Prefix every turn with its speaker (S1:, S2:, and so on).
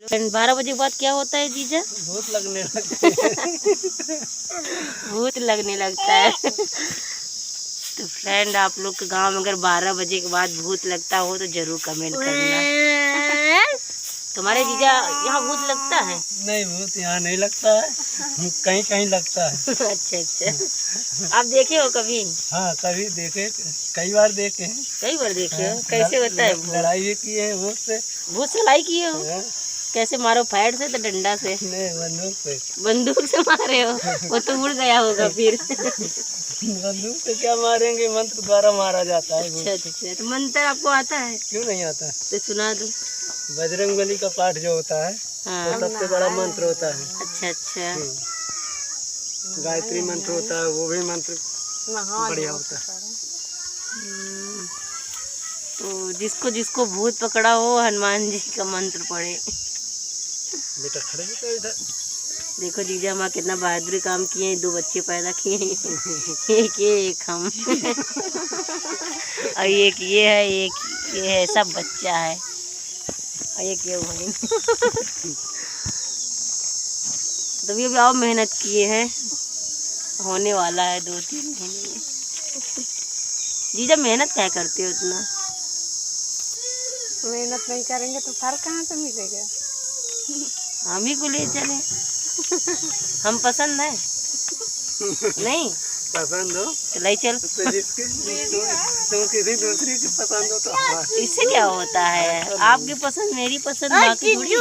S1: 12 बजे के बाद क्या होता है जीजा?
S2: भूत लगने लगता है।
S1: भूत लगने लगता है। तो फ्रेंड, आप लोग के गांव में अगर 12 बजे के बाद भूत लगता हो तो जरूर कमेंट करना। तुम्हारे जीजा यहाँ भूत लगता है?
S2: नहीं, भूत यहाँ नहीं लगता है, कहीं कहीं लगता है।
S1: अच्छा अच्छा, आप देखे हो कभी?
S2: हाँ, कभी देखे, कई बार देखे हैं।
S1: कई बार देखे हो? कैसे होता है भूत?
S2: लड़ाई भी की है भूत से।
S1: भूत से लड़ाई किए हो?
S2: हाँ।
S1: कैसे मारो? फाइट से तो डंडा से?
S2: नहीं, बंदूक से।
S1: बंदूक से मारे हो? वो तो उड़ गया होगा फिर।
S2: बंदूक से क्या मारेंगे, मंत्र द्वारा मारा जाता है।
S1: अच्छा अच्छा, तो मंत्र आपको आता है?
S2: क्यों नहीं आता?
S1: तो सुना दो।
S2: बजरंगबली का पाठ जो होता है
S1: हाँ।
S2: वो सबसे बड़ा मंत्र होता है।
S1: अच्छा अच्छा।
S2: गायत्री मंत्र होता है, वो भी मंत्र बढ़िया होता है।
S1: तो जिसको जिसको भूत पकड़ा हो हनुमान जी का मंत्र पढ़े।
S2: बेटा खड़े हो तो इधर
S1: देखो जीजा हमारा कितना बहादुरी काम किए हैं, 2 बच्चे पैदा किए हैं। एक ये एक हम। और एक ये है, एक ये है, सब बच्चा है। और एक ये वही। तो भी अभी और मेहनत किए हैं, होने वाला है 2-3 महीने में। जीजा मेहनत क्या करते हो इतना?
S3: मेहनत नहीं करेंगे तो फल कहाँ से मिलेगा?
S1: हम ही को ले चले। हम पसंद है? नहीं
S2: पसंद हो
S1: तो ले चल।
S2: तो जिसके तुम किसी दूसरे की पसंद हो तो
S1: इससे क्या होता है? आपकी पसंद मेरी पसंद बाकी थोड़ी है।